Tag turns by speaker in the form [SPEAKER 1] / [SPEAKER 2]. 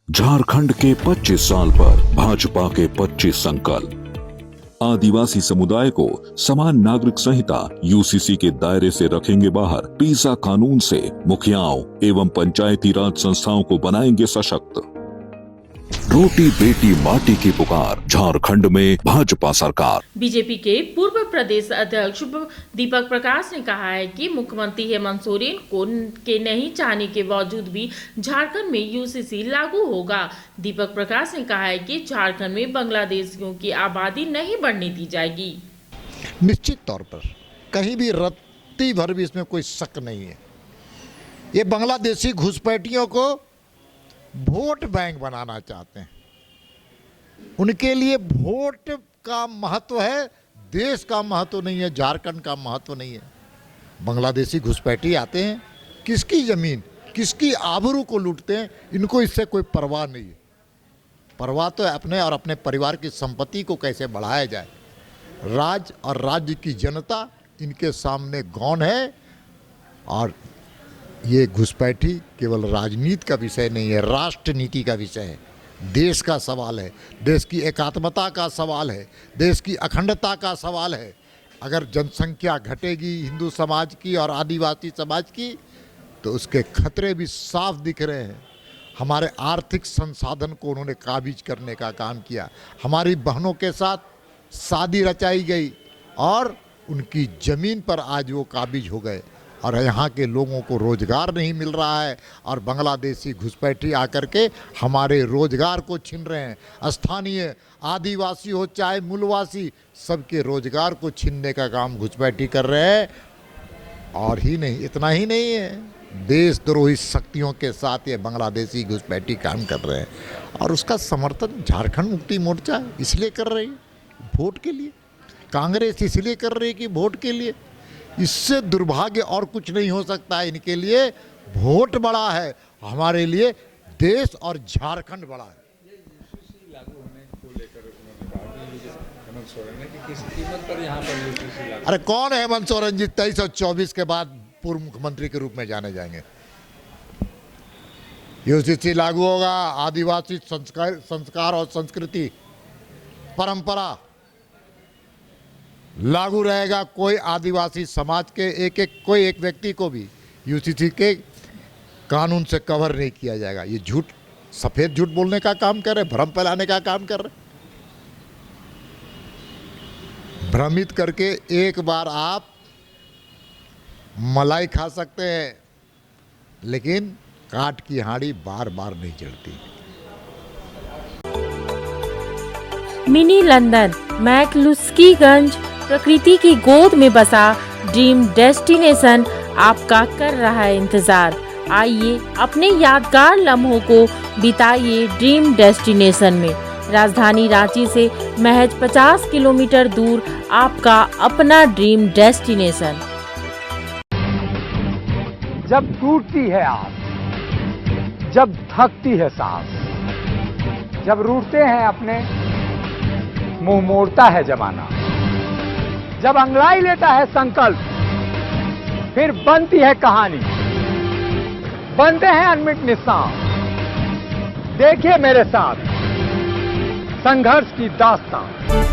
[SPEAKER 1] झारखंड के 25 साल पर भाजपा के 25 संकल्प। आदिवासी समुदाय को समान नागरिक संहिता यूसीसी के दायरे से रखेंगे बाहर। पीसा कानून से मुखियाओं एवं पंचायती राज संस्थाओं को बनाएंगे सशक्त। रोटी बेटी माटी की पुकार, झारखंड में भाजपा सरकार।
[SPEAKER 2] बीजेपी के पूर्व प्रदेश अध्यक्ष दीपक प्रकाश ने कहा है कि मुख्यमंत्री हेमंत सोरेन को के नहीं चाहने के बावजूद भी झारखंड में यूसीसी लागू होगा। दीपक प्रकाश ने कहा है कि झारखंड में बांग्लादेशियों की आबादी नहीं बढ़ने दी जाएगी।
[SPEAKER 3] निश्चित तौर पर कहीं भी रत्ती भर भी इसमें कोई शक नहीं है। ये बांग्लादेशी घुसपैठियों को वोट बैंक बनाना चाहते हैं। उनके लिए वोट का महत्व है, देश का महत्व नहीं है, झारखंड का महत्व नहीं है। बांग्लादेशी घुसपैठी आते हैं, किसकी ज़मीन किसकी आबरू को लूटते हैं, इनको इससे कोई परवाह नहीं है। परवाह तो अपने और अपने परिवार की संपत्ति को कैसे बढ़ाया जाए। राज्य और राज्य की जनता इनके सामने गौण है। और ये घुसपैठी केवल राजनीति का विषय नहीं है, राष्ट्र नीति का विषय है। देश का सवाल है, देश की एकात्मता का सवाल है, देश की अखंडता का सवाल है। अगर जनसंख्या घटेगी हिंदू समाज की और आदिवासी समाज की, तो उसके खतरे भी साफ दिख रहे हैं। हमारे आर्थिक संसाधन को उन्होंने काबिज करने का काम किया। हमारी बहनों के साथ शादी रचाई गई और उनकी ज़मीन पर आज वो काबिज हो गए और यहाँ के लोगों को रोज़गार नहीं मिल रहा है। और बांग्लादेशी घुसपैठी आकर के हमारे रोज़गार को छीन रहे हैं। स्थानीय आदिवासी हो चाहे मूलवासी, सबके रोज़गार को छीनने का काम घुसपैठी कर रहे हैं। और ही नहीं, इतना ही नहीं है, देशद्रोही शक्तियों के साथ ये बांग्लादेशी घुसपैठी काम कर रहे हैं। और उसका समर्थन झारखंड मुक्ति मोर्चा इसलिए कर रही है, वोट के लिए। कांग्रेस इसलिए कर रही है कि वोट के लिए। इससे दुर्भाग्य और कुछ नहीं हो सकता है। इनके लिए वोट बड़ा है, हमारे लिए देश और झारखंड बड़ा है।
[SPEAKER 4] लागू होने को लेकर उन्होंने कहा कि हेमंत सोरेन ने कि किस कीमत पर यहाँ पर यूसीसी लागू।
[SPEAKER 3] अरे कौन है हेमंत सोरेन जी? 2324 के बाद पूर्व मुख्यमंत्री के रूप में जाने जाएंगे। यूसीसी लागू होगा, आदिवासी संस्कार और संस्कृति परंपरा लागू रहेगा। कोई आदिवासी समाज के कोई एक व्यक्ति को भी यूसीसी के कानून से कवर नहीं किया जाएगा। ये झूठ, सफ़ेद झूठ बोलने का काम कर रहे, भ्रम फैलाने का काम कर रहे। भ्रमित करके एक बार आप मलाई खा सकते हैं, लेकिन काट की हांडी बार बार नहीं जलती।
[SPEAKER 2] मिनी लंदन मैक्लुस्कीगंज प्रकृति की गोद में बसा ड्रीम डेस्टिनेशन आपका कर रहा है इंतजार। आइए अपने यादगार लम्हों को बिताइए ड्रीम डेस्टिनेशन में। राजधानी रांची से महज 50 किलोमीटर दूर आपका अपना ड्रीम डेस्टिनेशन।
[SPEAKER 5] जब टूटती है आस, जब थकती है सांस, जब रूठते हैं अपने, मुंह मोड़ता है जमाना, जब अंगड़ाई लेता है संकल्प, फिर बनती है कहानी, बनते हैं अनमिट निशान। देखिए मेरे साथ संघर्ष की दास्तान।